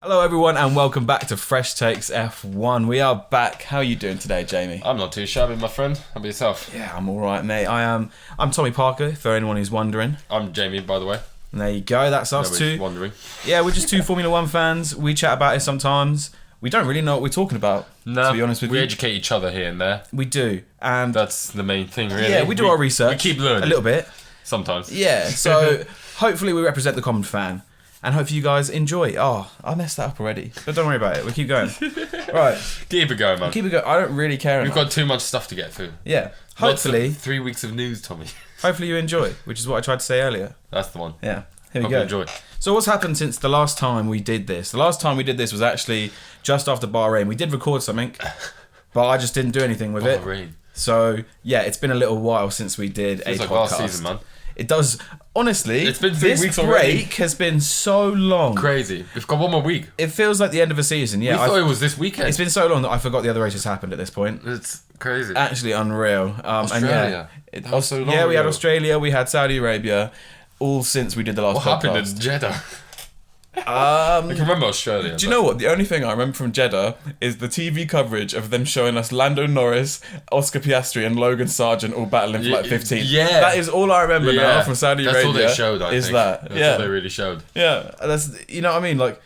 Hello everyone and welcome back to Fresh Takes F1. We are back. How are you doing today, Jamie? I'm not too shabby, my friend. How about yourself? Yeah, I'm alright, mate. I'm Tommy Parker, for anyone who's wondering. I'm Jamie, by the way. And there you go, that's us Nobody's two. wondering. Yeah, we're just two Formula 1 fans. We chat about it sometimes. We don't really know what we're talking about, to be honest with you. We educate each other here and there. We do. And that's the main thing, really. Yeah, we do our research. We keep learning. A little bit. Sometimes. Yeah, so hopefully we represent the common fan. And hope you guys enjoy. Oh, I messed that up already. But don't worry about it. We'll keep going. Right. Keep it going, man. Keep it going. I don't really care We've enough. got too much stuff to get through. Yeah. Hopefully. 3 weeks of news, Tommy. Hopefully you enjoy, which is what I tried to say earlier. That's the one. Yeah. Here we Hope go. you enjoy. So what's happened since the last time we did this? The last time we did this was actually just after Bahrain. We did record something, but I just didn't do anything with it. Bahrain. So, yeah, it's been a little while since we did a It's like podcast. last season, man. It does. Honestly, It's been 3 this weeks break already. has been so long. Crazy. We've got one more week. It feels like the end of a season. Yeah, We thought it was this weekend. It's been so long that I forgot the other races happened at this point. It's crazy. Actually unreal. Australia. And That was so long yeah, we had ago. Australia, we had Saudi Arabia, all since we did the last What podcast. happened in Jeddah? I can remember Australia. Do you know what? The only thing I remember from Jeddah is the TV coverage of them showing us Lando Norris, Oscar Piastri, and Logan Sargent all battling for like 15. Yeah. That is all I remember now from Saudi Arabia. That's all they showed, I is think. that. That's Yeah. all they really showed. Yeah. That's, you know what I mean? Like,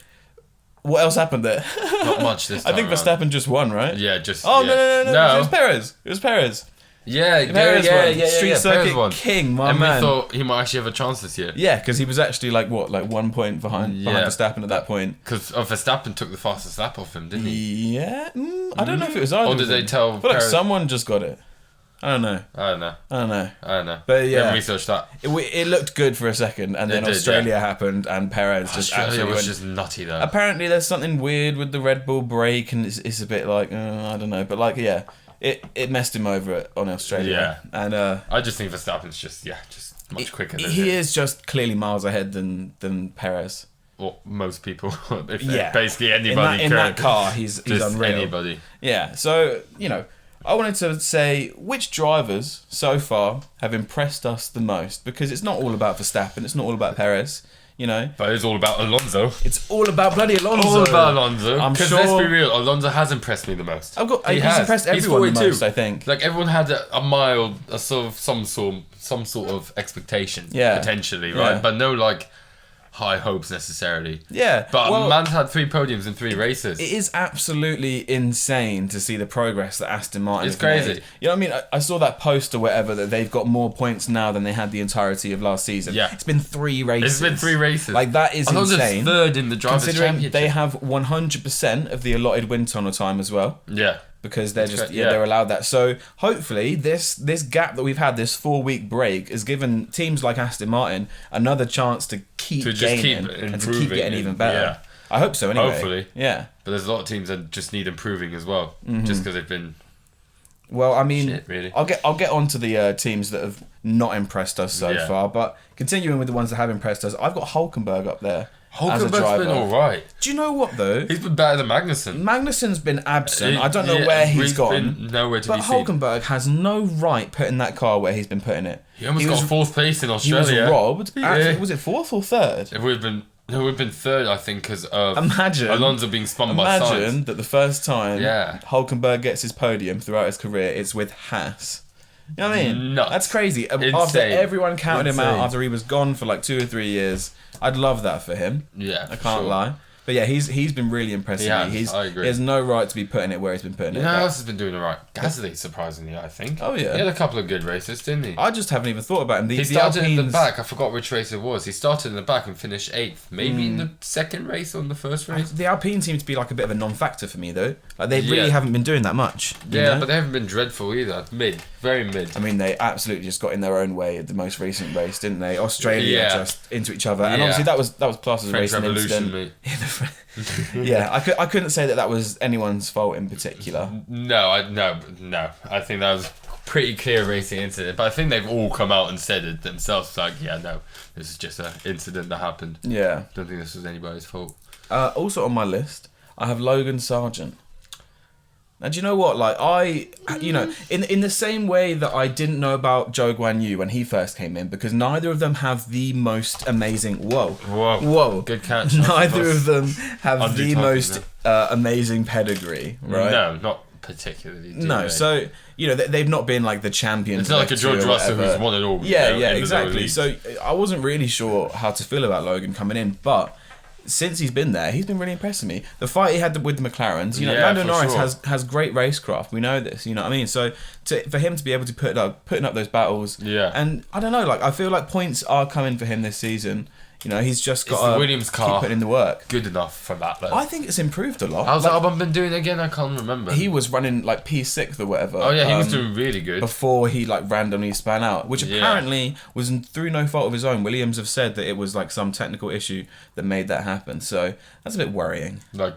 what else happened there? Not much this time I think around. Verstappen just won, right? Yeah, just... Oh, yeah. no. It was Perez. It was Perez. Yeah, Perez won. yeah. Street circuit won. king, my and man. we thought he might actually have a chance this year. Yeah, because he was actually like 1 point behind Verstappen at that point. Because Verstappen took the fastest lap off him, didn't he? Yeah, I don't know if it was either. Or did of they them. tell I feel like Perez- someone just got it. I don't know. I don't know. But We yeah, haven't researched that. it looked good for a second, and then It did, Australia happened, and Perez just Australia absolutely was went. just nutty though. Apparently, there's something weird with the Red Bull brake, and it's a bit like I don't know, but like yeah, it messed him over on Australia. Yeah. And I just think Verstappen's just much quicker than he him. is just clearly miles ahead than Perez. Or most people. Yeah. Basically anybody in that car, he's just unreal. anybody. Yeah, so, I wanted to say which drivers so far have impressed us the most, because it's not all about Verstappen, it's not all about Perez, But it's all about Alonso. It's all about bloody Alonso. All about Alonso. I'm Because sure. let's be real, Alonso has impressed me the most. He's impressed everyone the most, I think. Like everyone had a mild, some sort of expectation, Yeah. potentially, right? Yeah. But no like high hopes necessarily. Yeah, But well, man's had 3 podiums in 3 races. it is absolutely insane to see the progress that Aston Martin It's have made. crazy. You know what I mean? I saw that post or whatever that they've got more points now than they had the entirety of last season. Yeah. It's been 3 races. It's been 3 races. Like, that is Alonso's insane. 3rd in the drivers' Considering championship. they have 100% of the allotted wind tunnel time as well. Yeah. Because they're just Yeah. they're allowed that. So hopefully this gap that we've had, this 4-week break, has given teams like Aston Martin another chance to keep gaining and to keep getting even better. Yeah. I hope so anyway. Hopefully. Yeah. But there's a lot of teams that just need improving as well, Mm-hmm. just because they've been. Well, I mean, Shit, really. I'll get onto the teams that have not impressed us so Yeah. far, but continuing with the ones that have impressed us, I've got Hulkenberg up there as a Hulkenberg's driver. been alright. Do you know what though? He's been better than Magnussen. Magnussen's been absent. I don't know where he's gone. Been nowhere to But be seen. Hulkenberg has no right putting that car where he's been putting it. He almost got was, 4th place in He Australia. was robbed. Yeah. Actually, was it 4th or 3rd? It would have been 3rd, I think, because of Imagine Alonso being spun by Sainz. Imagine that the first time Yeah. Hulkenberg gets his podium throughout his career, it's with Haas. You know what I mean? Nuts. That's crazy. After Insane. everyone counted him out, Insane. after he was gone for like 2 or 3 years, I'd love that for him. Yeah, I for can't sure. lie. But yeah, he's been really impressing He has, me. I agree. He has no right to be putting it where he's been putting You it. know who but else has been doing alright? Gasly, surprisingly, I think. Oh, yeah. He had a couple of good races, didn't he? I just haven't even thought about him. He started in the back. I forgot which race it was. He started in the back and finished 8th. Maybe in the 2nd race or in the 1st race. The Alpine seem to be like a bit of a non-factor for me though. Like they Yeah. really haven't been doing that much. you Yeah, know? but they haven't been dreadful either. Mid. Very mid. I mean, they absolutely just got in their own way at the most recent race, didn't they? Australia Yeah. just into each other, and Yeah. obviously that was classed as a French racing Revolution, incident. mate. Yeah, I couldn't say that was anyone's fault in particular. No. I think that was a pretty clear racing incident. But I think they've all come out and said it themselves. Like, yeah, no, this is just an incident that happened. Yeah. Don't think this was anybody's fault. Also on my list, I have Logan Sargent. And do you know what? Like in the same way that I didn't know about Zhou Guanyu when he first came in, because neither of them have the most amazing. Whoa! Good catch. Neither of them have the most amazing pedigree, right? No, not particularly. No, so they've not been like the champions. It's not like a George Russell who's won it all. Yeah, exactly. So I wasn't really sure how to feel about Logan coming in, but since he's been there, he's been really impressing me. The fight he had with the McLarens, Lando Norris has great racecraft. We know this, you know what I mean? So for him to be able to putting up those battles, and I don't know, like I feel like points are coming for him this season. He's just got the Williams car keep putting in the work. Good enough for that, though. I think it's improved a lot. How's Albon been doing again? I can't remember. He was running like P6 or whatever. Oh yeah, he was doing really good before he like randomly span out, which apparently was through no fault of his own. Williams have said that it was like some technical issue that made that happen. So that's a bit worrying. Like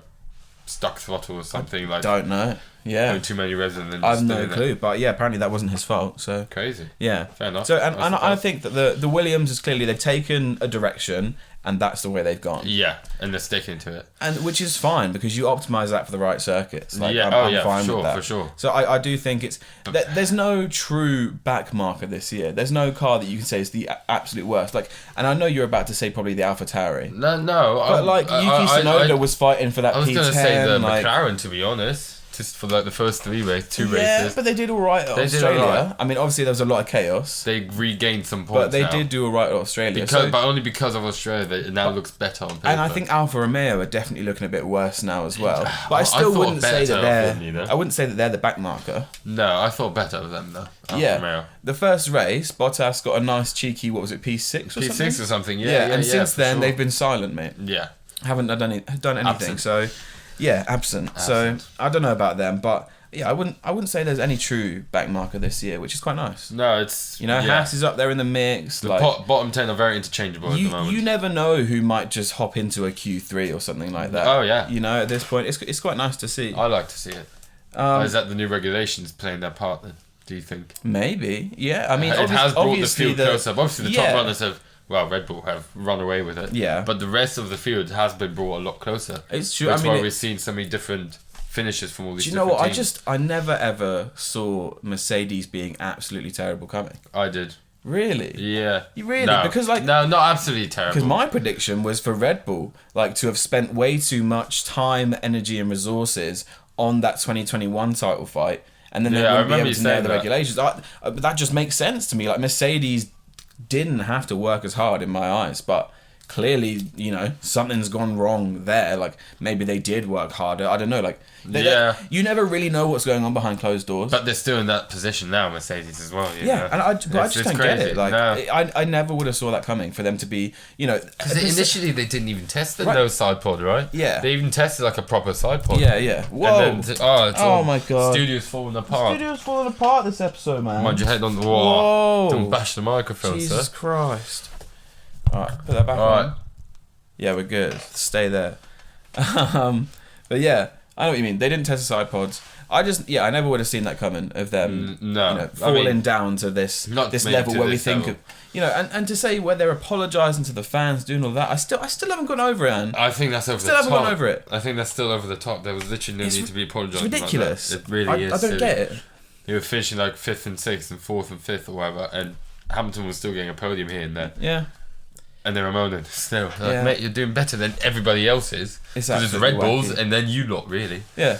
stuck throttle or something. Don't know. Yeah. Too many revs and then I have no clue, but apparently that wasn't his fault. So crazy. Yeah. Fair enough. So and I think that the Williams is clearly they've taken a direction. And that's the way they've gone. Yeah, and they're sticking to it. And which is fine because you optimise that for the right circuits. Like, I'm fine with that. For sure. So I do think there's no true back marker this year. There's no car that you can say is the absolute worst. Like, and I know you're about to say probably the AlphaTauri. No. But Yuki Tsunoda was fighting for that P10. I was going to say the McLaren, to be honest. Just for like the first two races. Yeah, but they did all right at Australia. Right. I mean, obviously there was a lot of chaos. They regained some points, but they did do all right at Australia. But only because of Australia, it now looks better on paper. And I think Alfa Romeo are definitely looking a bit worse now as well. But I still wouldn't say that they're. I wouldn't say that they're the back marker. No, I thought better of them though. Alfa Romeo. The first race, Bottas got a nice cheeky. What was it, P6 or something? P6 or something. Yeah. And since then they've been silent, mate. Yeah. Haven't done anything. Absent. So. Yeah, absent. So I don't know about them, but I wouldn't say there's any true back marker this year, which is quite nice. No, it's Haas is up there in the mix. The bottom 10 are very interchangeable at the moment. You never know who might just hop into a Q3 or something like that. Oh yeah. At this point, it's quite nice to see. I like to see it. Is that the new regulations playing their part then? Do you think? Maybe. Yeah. I mean, it has brought the field closer. Obviously, the top runners have. Well, Red Bull have run away with it. Yeah. But the rest of the field has been brought a lot closer. It's true. That's why we've seen so many different finishes from all these different teams. Do you know what? I never ever saw Mercedes being absolutely terrible coming. I did. Really? Yeah. You really? No. Because no, not absolutely terrible. Because my prediction was for Red Bull to have spent way too much time, energy, and resources on that 2021 title fight, and then they wouldn't be able to nail the regulations. That just makes sense to me. Like Mercedes didn't have to work as hard in my eyes, but clearly, something's gone wrong there. Like maybe they did work harder. I don't know. Like you never really know what's going on behind closed doors. But they're still in that position now, Mercedes as well. You know? And I just don't get it. Like no. I never would have saw that coming for them to be, Because initially they didn't even test the no side pod, right? Yeah. They even tested like a proper side pod. Yeah. Whoa. And then, oh my god. Studio's falling apart. Studio's falling apart this episode, man. Mind your head on the wall. Whoa. Don't bash the microphone, Jesus sir. Christ. Alright, put that back on. Yeah, we're good. Stay there. But yeah, I know what you mean. They didn't test the side pods. I never would have seen that coming of them falling down to this level where we think of, and to say where they're apologising to the fans, doing all that, I still haven't gone over it. And I think that's over the top. Still haven't gone over it. I think that's still over the top. There was literally no need to be apologising. It's ridiculous. It really is. I don't get it. They were finishing like 5th and 6th and 4th and 5th or whatever, and Hamilton was still getting a podium here and there. Yeah. And they were moaning still. Like, mate, you're doing better than everybody else is. Because it's Red Bulls and then you lot, really. Yeah.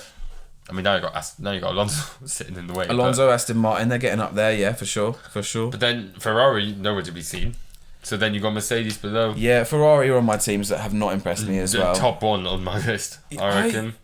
I mean, now you got Alonso sitting in the way. Alonso, Aston Martin, they're getting up there, yeah, for sure. But then Ferrari, nowhere to be seen. So then you got Mercedes below. Yeah, Ferrari are on my teams that have not impressed me as well. Top one on my list, I reckon.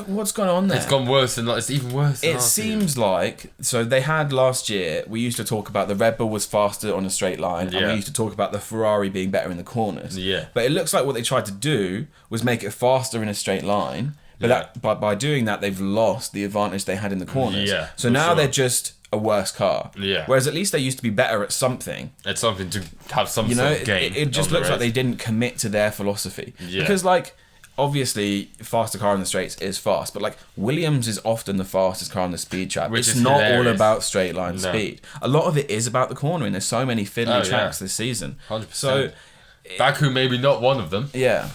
What's gone on there? It's gone worse than it's even worse. It seems like they had last year. We used to talk about the Red Bull was faster on a straight line, and we used to talk about the Ferrari being better in the corners. Yeah. But it looks like what they tried to do was make it faster in a straight line. But by doing that, they've lost the advantage they had in the corners. Yeah. So now they're just a worse car. Yeah. Whereas at least they used to be better at something. At something to have some sort of game. It just looks like they didn't commit to their philosophy. Yeah. Because obviously, faster car in the straights is fast, but Williams is often the fastest car on the speed trap. Which it's is not hilarious. all about straight line speed. A lot of it is about the cornering. There's so many fiddly tracks this season. 100%. So Baku maybe not one of them. Yeah.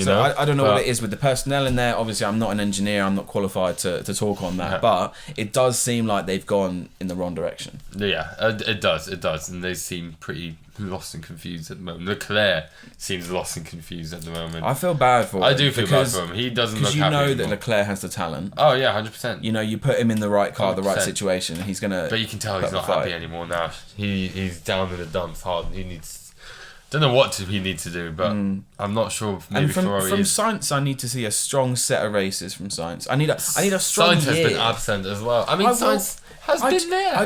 So I don't know what it is with the personnel in there. Obviously, I'm not an engineer. I'm not qualified to talk on that. But it does seem like they've gone in the wrong direction. Yeah, it does. And they seem pretty lost and confused at the moment. Leclerc seems lost and confused at the moment. I feel bad for him. I do feel bad for him. He doesn't look happy anymore. Because you know that Leclerc has the talent. Oh, yeah, 100%. You know, you put him in the right car, 100%. The right situation, and he's going to... But you can tell he's not happy anymore now. He's down in the dumps hard. He needs... Don't know what he needs to do, but I'm not sure. Maybe and from Sainz, I need to see a strong set of races from Sainz. I need a strong Sainz has been absent as well. I mean, Sainz has been there.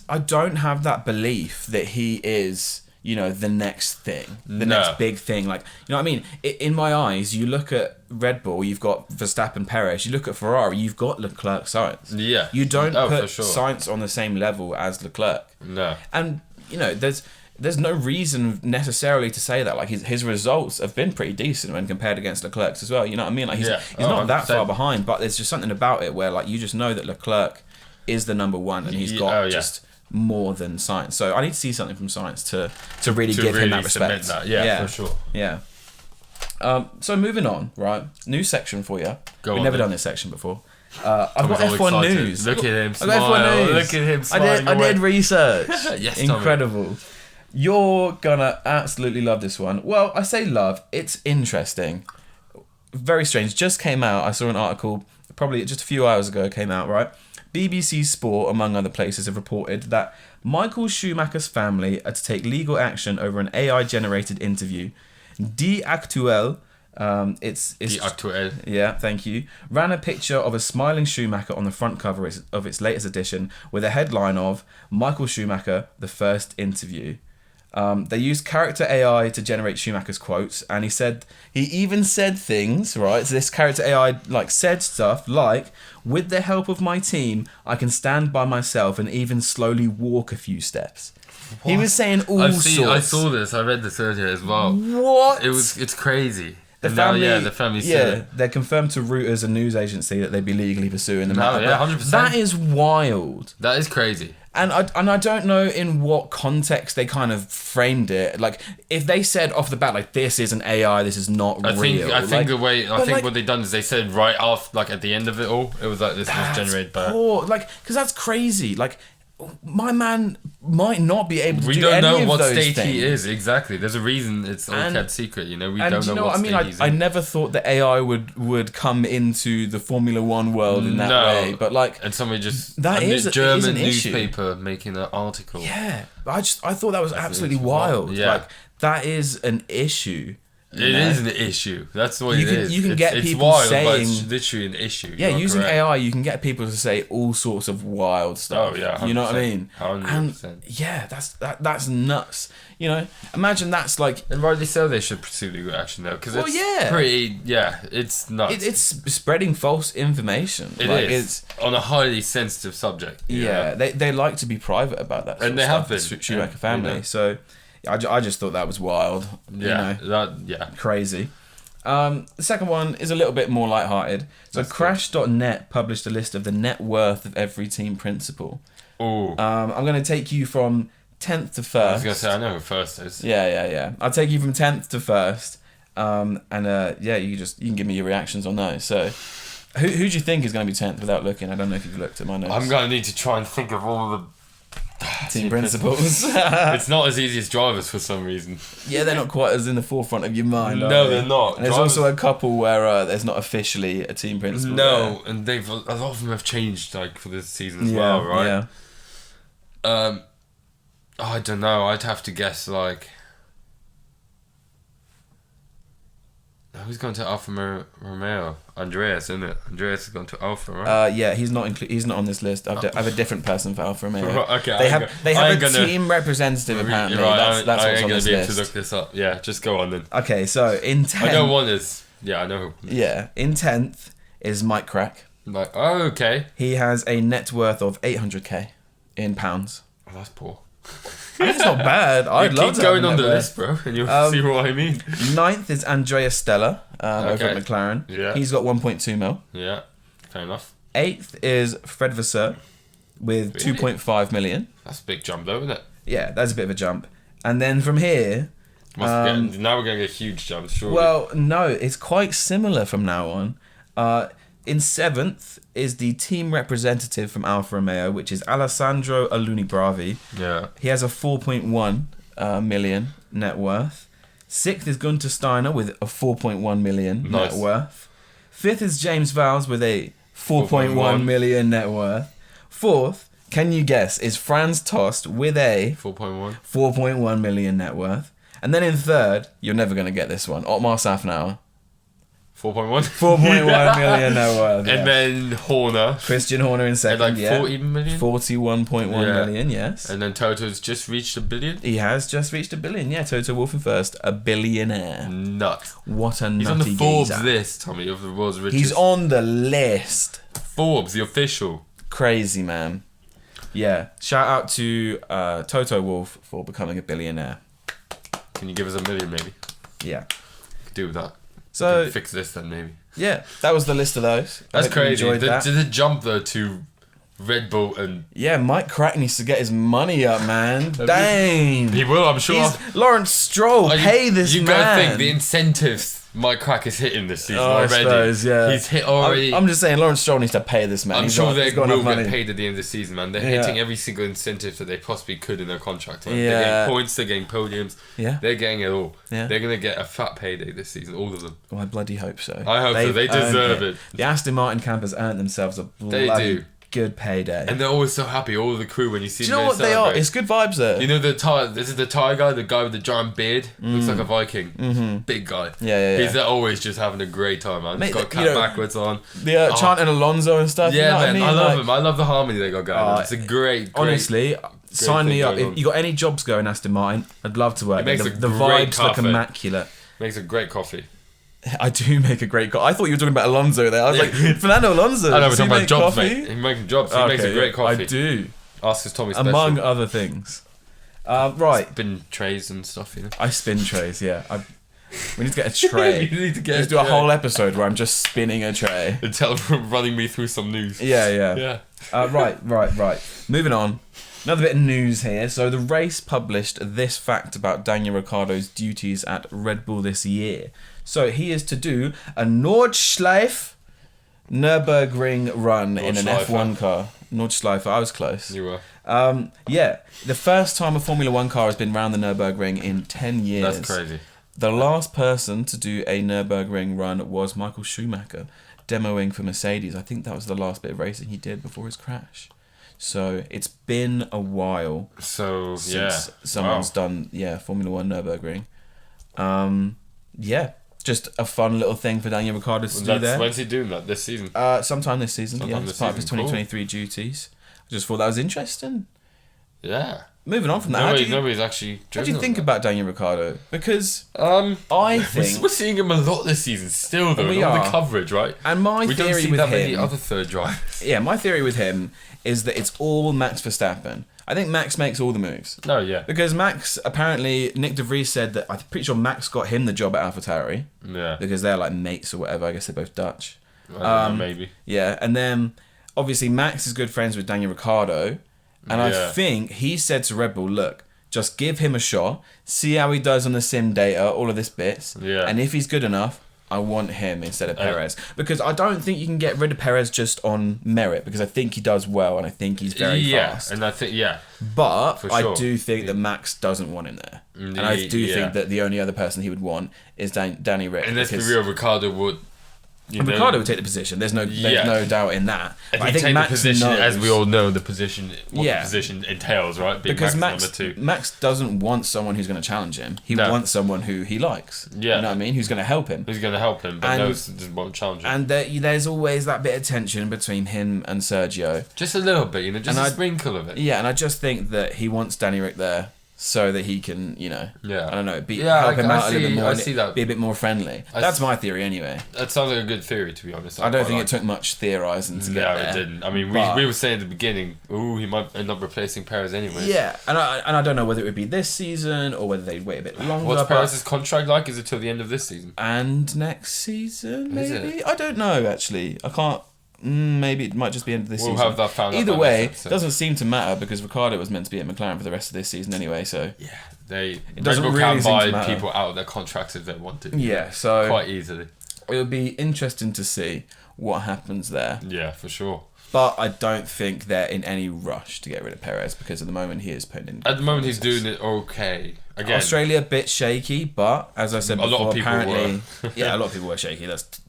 I don't have that belief that he is, you know, the next thing, next big thing. Like, you know what I mean? In my eyes, you look at Red Bull, you've got Verstappen, Perez. You look at Ferrari, you've got Leclerc, Sainz. Yeah. You don't put Sainz on the same level as Leclerc. No. And, you know, there's no reason necessarily to say that. Like, his results have been pretty decent when compared against Leclerc's as well. You know what I mean? Like, he's not that far behind, but there's just something about it where, like, you just know that Leclerc is the number one, and he's got just more than Sainz. So I need to see something from Sainz to really give him that respect. Yeah, for sure. Yeah. So moving on, right? New section for you. We've never done this section before. I've got F1 news. Look at him smile. Look at him smiling. I did research. Yes, incredible. Tommy. You're gonna absolutely love this one. Well, I say love. It's interesting. Very strange. Just came out. I saw an article probably just a few hours ago. It came out, right? BBC Sport, among other places, have reported that Michael Schumacher's family are to take legal action over an AI-generated interview. Die Aktuelle, Die Aktuelle. Yeah, thank you. Ran a picture of a smiling Schumacher on the front cover of its latest edition with a headline of Michael Schumacher, the first interview. They used character AI to generate Schumacher's quotes, and he even said things, right? So this character AI said stuff like, "With the help of my team, I can stand by myself and even slowly walk a few steps." What? He was saying all sorts. I saw this. I read this earlier as well. What? It's crazy. The family said they're confirmed to Reuters, a news agency, that they'd be legally pursuing the matter. Yeah, 100%. That is wild. That is crazy. And I don't know in what context they kind of framed it. Like, if they said off the bat, like, this is an AI, this is not real. I think what they done is they said right off, like, at the end of it all, it was like, this was generated by... because that's crazy. Like, my man might not be able to do any of those things. We don't know what state he is, exactly. There's a reason it's all kept secret, you know? We don't know what state he's in. I never thought that AI would come into the Formula One world in that way, but and somebody just... That is a German issue. newspaper making an article. Yeah, I thought that was absolutely wild. Yeah. Like, that is an issue. It is an issue. That's what it is. You can get people it's wild, saying... but it's literally an issue. Yeah, using AI, you can get people to say all sorts of wild stuff. Oh, yeah, 100%. You know what I mean? 100%. And yeah, that's nuts. You know, imagine that's like... And rightly so, they should pursue legal action, though, because it's pretty... Yeah, it's nuts. It's spreading false information. It's on a highly sensitive subject. Yeah, they like to be private about that sort and they of have stuff, been. The Schumacher family, so... I just thought that was wild. Yeah, you know, crazy. The second one is a little bit more lighthearted. So Crash.net published a list of the net worth of every team principal. Oh. I'm going to take you from 10th to 1st. I was going to say, I know who first is. Yeah. I'll take you from 10th to 1st. You can give me your reactions on those. So who do you think is going to be 10th without looking? I don't know if you've looked at my notes. I'm going to need to try and think of all the team principals. It's not as easy as drivers for some reason. Yeah, they're not quite as in the forefront of your mind. No, they're not. And there's also a couple where there's not officially a team principal. No, and a lot of them have changed for this season as well, right? Yeah. I don't know. I'd have to guess who's going to Alfa Romeo? Andreas, isn't it? Andreas is going to Alfa, right? Yeah, he's not on this list. I have a different person for Alfa Romeo. Okay, they have a team representative apparently. Right, that's I what's ain't on going this to be able list. to look this up. Yeah, just go on then. Okay, so in 10th... I know one is... Yeah, I know who. Yeah, in 10th is Mike Crack. Okay. He has a net worth of 800k in pounds. Oh, that's poor. It's not bad. I'd love to keep going on the list, bro, and you'll see what I mean. 9th is Andrea Stella over at McLaren. Yeah. He's got 1.2 mil. Yeah, fair enough. 8th is Fred Vasseur with 2.5 million. That's a big jump, though, isn't it? Yeah, that's a bit of a jump. And then from here, Now we're going to get huge jumps, surely. Well, no, it's quite similar from now on. In 7th is the team representative from Alfa Romeo, which is Alessandro Aluni Bravi. Yeah. He has a 4.1 million net worth. 6th is Gunter Steiner with a 4.1 million net worth. 5th is James Vowles with a 4.1 million net worth. 4th, can you guess, is Franz Tost with a 4.1 million net worth. And then in 3rd, you're never going to get this one, Otmar Safnauer. 4.1? 4.1 million net worth. And then Horner. Christian Horner in 2nd, like 40 million? 41.1 million, yes. And then Toto's just reached $1 billion? He has just reached $1 billion, yeah. Toto Wolff in 1st, a billionaire. Nuts. What a nutty He's on the Forbes geezer. list, Tommy, of the world's richest. He's on the list. Forbes, the official. Crazy, man. Yeah. Shout out to Toto Wolff for becoming a billionaire. Can you give us $1 million, maybe? Yeah. Could do with that. So fix this then, maybe. Yeah, that was the list of those. That's crazy. The jump though to Red Bull and Mike Crack needs to get his money up, man. Dang, he will. I'm sure. Lawrence Stroll, pay this man. You gotta think the incentives Mike Crack is hitting this season already. I suppose, yeah. He's hit already. I'm just saying, Lawrence Stroll needs to pay this man. I'm sure they will get paid at the end of the season, man. They're hitting every single incentive that they possibly could in their contract. Right? They're getting points, they're getting podiums. Yeah. They're getting it all. Yeah. They're gonna get a fat payday this season, all of them. Well, I bloody hope so. I hope so. They deserve it. The Aston Martin campers earned themselves a bloody good payday. And they're always so happy, all of the crew, when you see them. Do you know what they are? It's good vibes there. You know this is the Thai guy, the guy with the giant beard? Looks like a Viking. Mm-hmm. Big guy. Yeah. He's always just having a great time, man. He's got a cap backwards on. The chanting Alonso and stuff. Yeah, you know man. I love him. I love the harmony they got going on. It's a great honestly, sign me up. If you got any jobs going, Aston Martin, I'd love to work. The vibes look immaculate. Makes a great coffee. I do make a great coffee. I thought you were talking about Alonso there. I was like, Fernando Alonso. I know, we're talking about jobs, mate. He's making jobs. He makes a great coffee. I do. Ask his Tommy Special. Among other things. Right. Spin trays and stuff, you know. I spin trays, yeah. We need to get a tray. You need to get Let's do a whole episode where I'm just spinning a tray. And running me through some news. Yeah. Right. Moving on. Another bit of news here. So the race published this fact about Daniel Ricciardo's duties at Red Bull this year. So he is to do a Nordschleife Nürburgring run in an F1 car. Nordschleife, I was close. You were. The first time a Formula 1 car has been round the Nürburgring in 10 years. That's crazy. The last person to do a Nürburgring run was Michael Schumacher, demoing for Mercedes. I think that was the last bit of racing he did before his crash. So it's been a while since someone's done Formula 1 Nürburgring. Just a fun little thing for Daniel Ricciardo to do there. When's he doing that? This season? Sometime this season, as part of his 2023 duties. I just thought that was interesting. Yeah. Moving on from that, nobody's actually. How do you think about Daniel Ricciardo? Because I think we're seeing him a lot this season, still though. We are the coverage, right? And my theory with him, many other third drivers. Yeah, my theory with him is that it's all Max Verstappen. I think Max makes all the moves. No, yeah. Because Max, apparently, Nick De Vries said that, I'm pretty sure Max got him the job at AlphaTauri. Yeah. Because they're like mates or whatever. I guess they're both Dutch. I don't know, maybe. Yeah, and then obviously Max is good friends with Daniel Ricciardo. And I think he said to Red Bull, look, just give him a shot, see how he does on the sim data, all of this bits. Yeah. And if he's good enough, I want him instead of Perez. Because I don't think you can get rid of Perez just on merit, because I think he does well and I think he's very fast. And I think, But I do think that Max doesn't want him there. And I do think that the only other person he would want is Danny Ric. And let's be real, Ricciardo would... Ricciardo would take the position. There's no doubt in that. I think Max the position, knows, as we all know, the position entails, right? Being because Max doesn't want someone who's going to challenge him. He wants someone who he likes. Yeah. You know what I mean? Who's going to help him. Who's going to help him, but doesn't want to challenge him. And there's always that bit of tension between him and Sergio. Just a little bit, just a sprinkle of it. Yeah, and I just think that he wants Danny Ric there so that he can, I don't know, help him out a little bit more. I see that. Be a bit more friendly. That's my theory anyway. That sounds like a good theory, to be honest. I don't think it took much theorising to get there. No, it didn't. I mean, we were saying at the beginning, he might end up replacing Perez anyway. Yeah, and I don't know whether it would be this season or whether they'd wait a bit longer. What's Perez's contract like? Is it till the end of this season? And next season, maybe? I don't know, actually. I can't... maybe it might just be end of this season. We'll have that found out. Either way, it doesn't seem to matter because Ricciardo was meant to be at McLaren for the rest of this season anyway, so... Yeah. Red doesn't Bull really can seem to buy matter. people out of their contracts if they want to. Yeah, so quite easily. It would be interesting to see what happens there. Yeah, for sure. But I don't think they're in any rush to get rid of Perez because at the moment he is putting in. At the moment he's doing it okay. Again, Australia a bit shaky, but as I said before, lot of people apparently, a lot of people were shaky.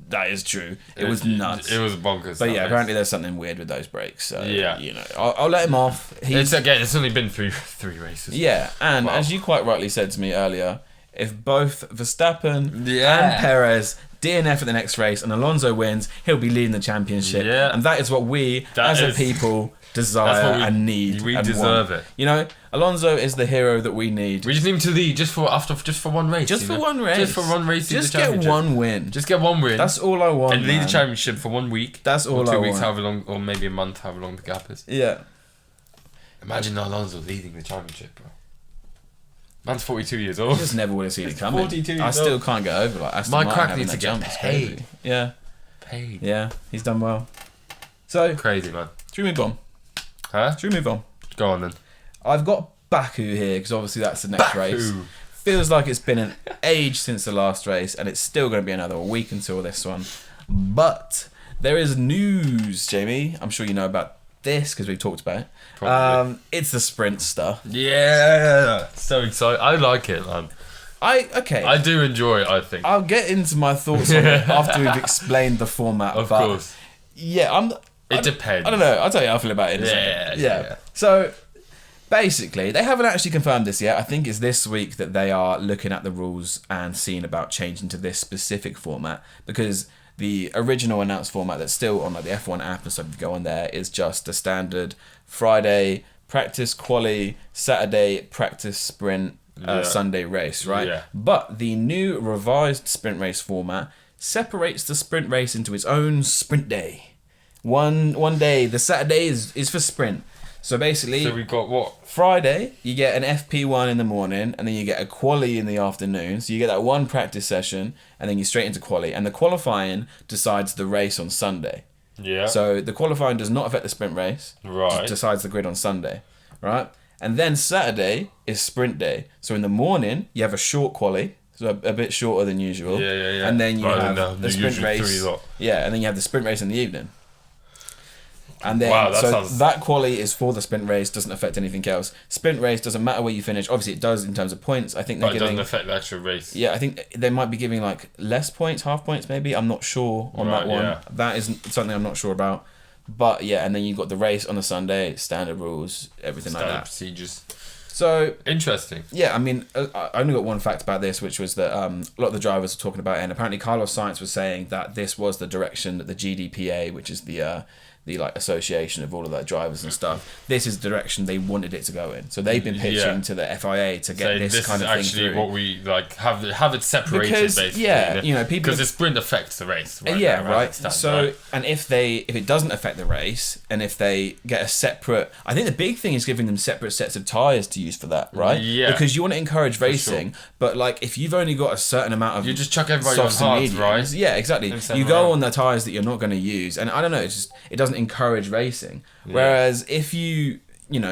That is true. It was nuts. It was bonkers. But yeah, apparently there's something weird with those brakes. So yeah, I'll let him off. It's only been three races. Yeah, and as you quite rightly said to me earlier, if both Verstappen and Perez DNF at the next race and Alonso wins, he'll be leading the championship. Yeah. And that is what we, as a people, desire and need. We and deserve want. it. You know, Alonso is the hero that we need. We just need him to lead just for one race. Just for one race. Just for one race. Just get one win. Just get one win. That's all I want. And lead the championship for 1 week. That's all I want. 2 weeks, however long, or maybe a month, however long the gap is. Yeah. Imagine Alonso leading the championship, bro. Man's 42 years old. I just never would have seen it coming. 42 years I still can't get over Mike Crack needs to get paid. Yeah. Paid. Yeah, he's done well. So crazy, man. Should we move on? Huh? Should we move on? Go on then. I've got Baku here because obviously that's the next race. Feels like it's been an age since the last race, and it's still going to be another week until this one. But there is news, Jamie. I'm sure you know about this because we've talked about it. It's the sprint stuff. Yeah, so excited. I like it, man. I do enjoy it. I think I'll get into my thoughts on it after we've explained the format. Of course. Yeah, It depends. I don't know. I'll tell you how I feel about it in a second. Yeah. So basically, they haven't actually confirmed this yet. I think it's this week that they are looking at the rules and seeing about changing to this specific format because the original announced format that's still on like the F1 app and stuff, if you go on there, is just a standard Friday practice quali, Saturday practice sprint, Sunday race, right? Yeah. But the new revised sprint race format separates the sprint race into its own sprint day. One day, the Saturday is for sprint. So basically, we've got what? Friday, you get an FP1 in the morning, and then you get a quali in the afternoon. So you get that one practice session, and then you're straight into quali. And the qualifying decides the race on Sunday. Yeah. So the qualifying does not affect the sprint race. Right. It decides the grid on Sunday, right? And then Saturday is sprint day. So in the morning, you have a short quali, so a bit shorter than usual. Yeah. And then you have the sprint race. Yeah, and then you have the sprint race in the evening. And then, that quali is for the sprint race, doesn't affect anything else. Sprint race doesn't matter where you finish. Obviously, it does in terms of points. I think they're giving. But it doesn't affect the actual race. Yeah, I think they might be giving like less points, half points maybe. I'm not sure on that one. Yeah. That is something I'm not sure about. But yeah, and then you've got the race on a Sunday, standard rules, everything like that. Procedures. So interesting. Yeah, I mean, I only got one fact about this, which was that a lot of the drivers were talking about it, and apparently Carlos Sainz was saying that this was the direction that the GDPA, which is the like association of all of their drivers and stuff, this is the direction they wanted it to go in. So they've been pitching to the FIA to get this kind of thing through. Actually, what we like have it separated basically. Yeah, you know, people because the sprint affects the race. Right? Yeah, right. So and if it doesn't affect the race, and if they get a separate, I think the big thing is giving them separate sets of tires to use for that, right? Yeah. Because you want to encourage racing, but like if you've only got a certain amount of, you just chuck everybody on hards, right? Yeah, exactly. You go on the tires that you're not going to use, and I don't know, it doesn't encourage racing. Whereas if you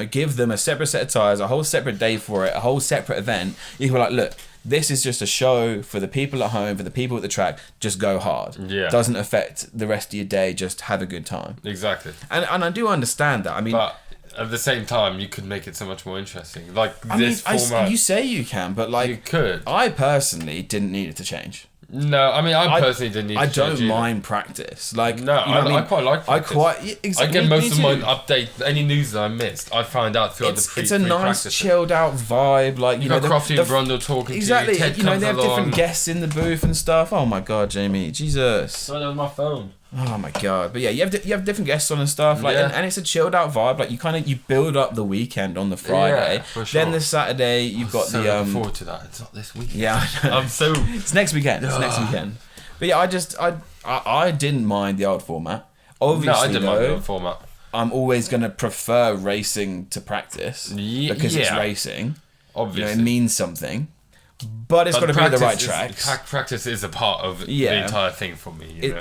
give them a separate set of tires, a whole separate day for it, a whole separate event, you can be like, look, this is just a show for the people at home, for the people at the track, just go hard. Yeah. Doesn't affect the rest of your day, just have a good time. Exactly. And I do understand that. I mean, but at the same time, you could make it so much more interesting. Like this format. You say you can, but like you could. I personally didn't need it to change. No, I mean, I personally didn't need. I don't mind practice. Like, no, I quite like practice. Exactly, I get most of my update, any news that I missed, I find out through the pre. It's a nice, chilled out vibe. Like you know, Crofty and Brundle talking exactly, to you. Ted they have different guests in the booth and stuff. Oh my god, Jamie, Jesus! Sorry, that was my phone. Oh my god, but yeah, you have different guests on and stuff, like, and it's a chilled out vibe. Like you build up the weekend on the Friday, for sure. Then the Saturday you've got the. Looking forward to that. It's not this weekend. Yeah, I know. It's next weekend. It's next weekend. But yeah, I didn't mind the old format. Obviously, no, I didn't mind the old format. I'm always gonna prefer racing to practice because it's racing. Obviously, it means something. But it's got to be the right tracks. Practice is a part of the entire thing for me.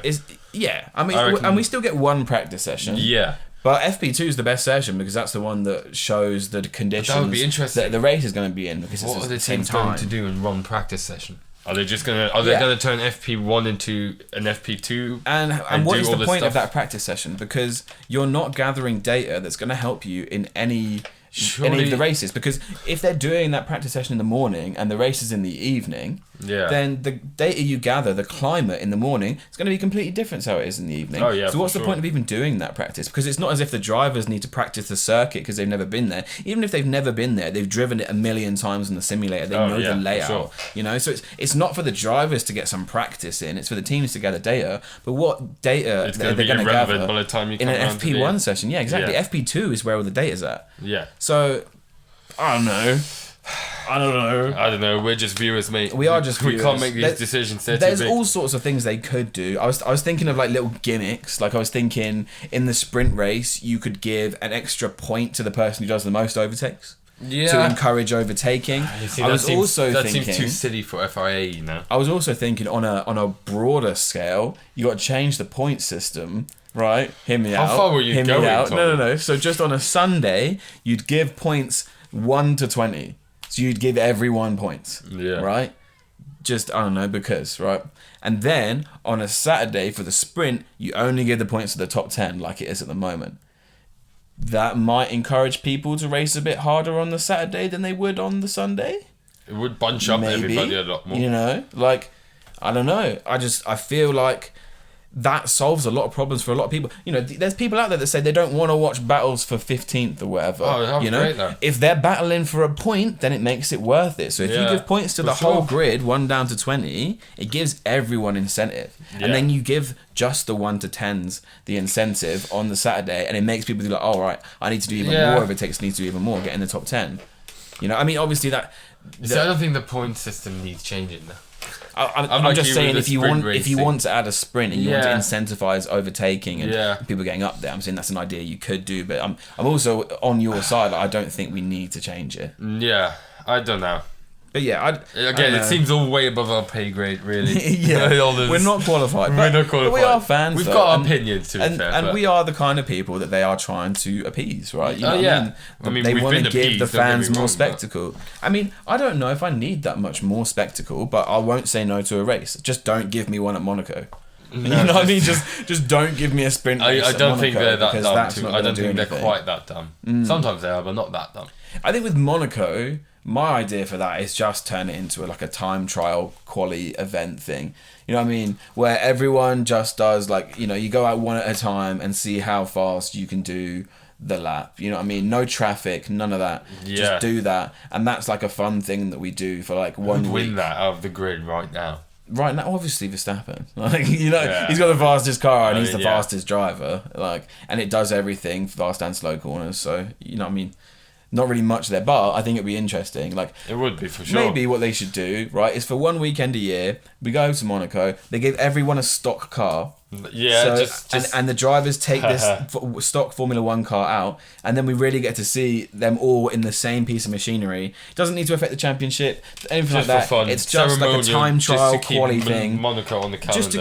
I mean, and we still get one practice session. Yeah. But FP2 is the best session because that's the one that shows the conditions that would be interesting. that the race is going to be in. Because what it's are the same teams time going to do in one practice session? Are they just gonna? Are they gonna turn FP1 into an FP2? And what is the point of that practice session? Because you're not gathering data that's going to help you in any of the races. Because if they're doing that practice session in the morning and the race is in the evening, then the data you gather, the climate in the morning, is going to be completely different to how it is in the evening. Oh, yeah, so what's the point of even doing that practice? Because it's not as if the drivers need to practice the circuit because they've never been there. Even if they've never been there, they've driven it a million times in the simulator. They know the layout. You know, so it's not for the drivers to get some practice in. It's for the teams to gather data. But what data they're going to gather by the time you come in an FP1 session? Yeah, exactly. FP2 is where all the data's at. Yeah. So I don't know. We're just viewers, mate. We are just viewers. We can't make these decisions. There's all sorts of things they could do. I was thinking of like little gimmicks. Like I was thinking in the sprint race, you could give an extra point to the person who does the most overtakes. Yeah. To encourage overtaking. That seems too silly for FIA, you know. I was also thinking on a broader scale, you got to change the point system. Right? Hear me out. How far were you going? No. So just on a Sunday, you'd give points 1 to 20. So you'd give everyone points. Yeah. Right? Just, I don't know, because, right? And then on a Saturday for the sprint, you only give the points to the top 10 like it is at the moment. That might encourage people to race a bit harder on the Saturday than they would on the Sunday. It would bunch up everybody a lot more. You know? Like, I don't know. I feel like that solves a lot of problems for a lot of people. You know, there's people out there that say they don't want to watch battles for 15th or whatever. Oh, you know, great, though. If they're battling for a point, then it makes it worth it. So if you give points to the whole grid, 1 down to 20, it gives everyone incentive. Yeah. And then you give just the 1 to 10s the incentive on the Saturday, and it makes people be like, oh, right, I need to do even more overtakes, need to do even more, get in the top 10. You know, I mean, obviously that... So I don't think the point system needs changing though. I'm just saying if you want to add a sprint and you want to incentivize overtaking and people getting up there, I'm saying that's an idea you could do. But I'm also on your side. I don't think we need to change it. Yeah, I don't know. But yeah, it seems all way above our pay grade, really. We're not qualified. But we are fans. We've got opinions, to be fair. And we are the kind of people that they are trying to appease, right? You know I mean, they want to give appeased, the fans more spectacle. I mean, I don't know if I need that much more spectacle, but I won't say no to a race. Just don't give me one at Monaco. No, you know what I mean? Just don't give me a sprint race I don't think they're that dumb. I don't think they're quite that dumb. Sometimes they are, but not that dumb. I think with Monaco, my idea for that is just turn it into like a time trial quali event thing. You know what I mean? Where everyone just does like, you know, you go out one at a time and see how fast you can do the lap. You know what I mean? No traffic, none of that. Yeah. Just do that. And that's like a fun thing that we do for like 1 week. Win that out of the grid right now. Right now, obviously Verstappen. Like, you know, he's got the fastest car and he's the fastest driver. Like, and it does everything, fast and slow corners. So, you know what I mean? Not really much there, but I think it'd be interesting. Like, it would be for sure. Maybe what they should do, right, is for 1 weekend a year, we go to Monaco. They give everyone a stock car. Yeah, and the drivers take this stock Formula 1 car out, and then we really get to see them all in the same piece of machinery. It doesn't need to affect the championship, anything like that. Fun. It's just like a time trial quali thing. Monaco on the calendar. Just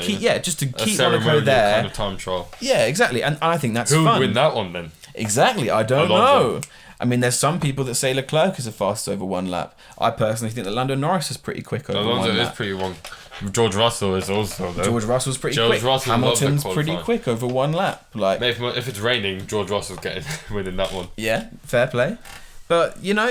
to keep Monaco there. Kind of time trial. Yeah, exactly. And I think that's fun. Who would win that one then? Exactly. I don't know. I mean, there's some people that say Leclerc is the fastest over one lap. I personally think that Lando Norris is pretty quick over one lap. Alonso is pretty one. George Russell is also though. George Russell's pretty quick. Hamilton's pretty quick over one lap. Like, if it's raining, George Russell's winning that one. Yeah, fair play. But you know,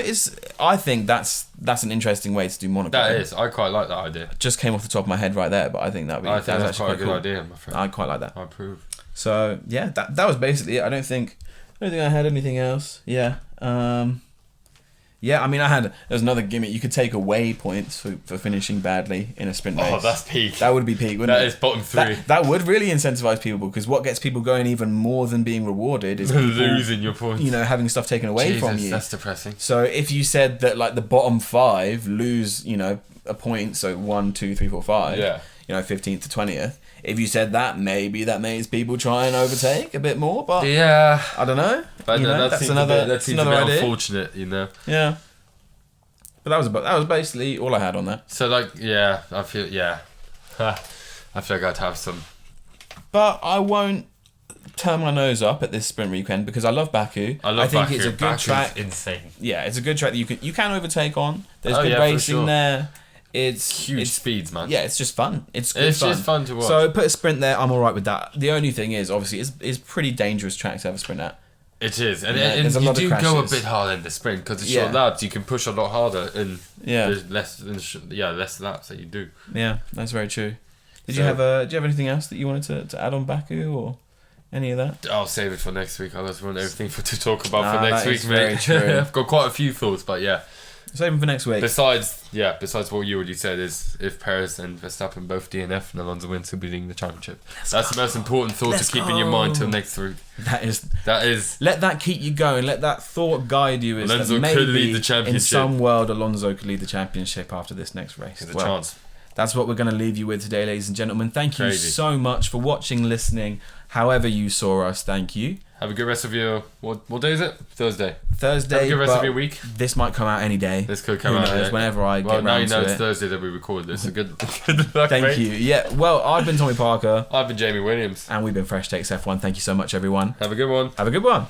I think that's an interesting way to do Monaco. That is. I quite like that idea. Just came off the top of my head right there, but I think that's quite a good idea, my friend. I quite like that. I approve. So yeah, that was basically it. I don't think I had anything else. Yeah. I mean, there's another gimmick. You could take away points for finishing badly in a sprint race. Oh, that's peak. That would be peak, wouldn't it? That is bottom 3. That would really incentivize people, because what gets people going even more than being rewarded is people, losing your points. You know, having stuff taken away from you. That's depressing. So if you said that like the bottom 5 lose, you know, a point, so 1, 2, 3, 4, 5. Yeah. You know, 15th to 20th. If you said that, maybe that makes people try and overtake a bit more, but yeah, I don't know. But that's another idea. Unfortunate, you know. Yeah. But that was basically all I had on that. So like, I feel like I'd have some. But I won't turn my nose up at this sprint weekend because I love Baku. I think it's a good Baku's track. Insane. Yeah, it's a good track that you can overtake on. There's good racing there. It's huge speeds, man. Yeah, it's just fun. It's just fun to watch. So put a sprint there. I'm all right with that. The only thing is, obviously, it's pretty dangerous track to have a sprint at. It is, and you do go a bit harder in the sprint because it's short laps. You can push a lot harder, and there's less laps that you do. Yeah, that's very true. Do you have anything else that you wanted to add on Baku or any of that? I'll save it for next week. I just want everything to talk about for next week, mate. Very I've got quite a few thoughts, but yeah. Save them for next week. Besides what you already said is if Perez and Verstappen both DNF and Alonso wins, he'll be leading the championship. That's the most important thought to keep in your mind till next week. That is. Let that keep you going. Let that thought guide you. Is Alonso that maybe could lead the championship. In some world, Alonso could lead the championship after this next race. There's a chance. That's what we're going to leave you with today, ladies and gentlemen. Thank you so much for watching, listening, however you saw us. Thank you. Have a good rest of your... What day is it? Thursday. Have a good rest of your week. This might come out any day. This could come out. Whenever I get around to it. Well, now you know it's Thursday that we record this. So good luck, Thank you. Yeah, well, I've been Tommy Parker. I've been Jamie Williams. And we've been Fresh Takes F1. Thank you so much, everyone. Have a good one. Have a good one.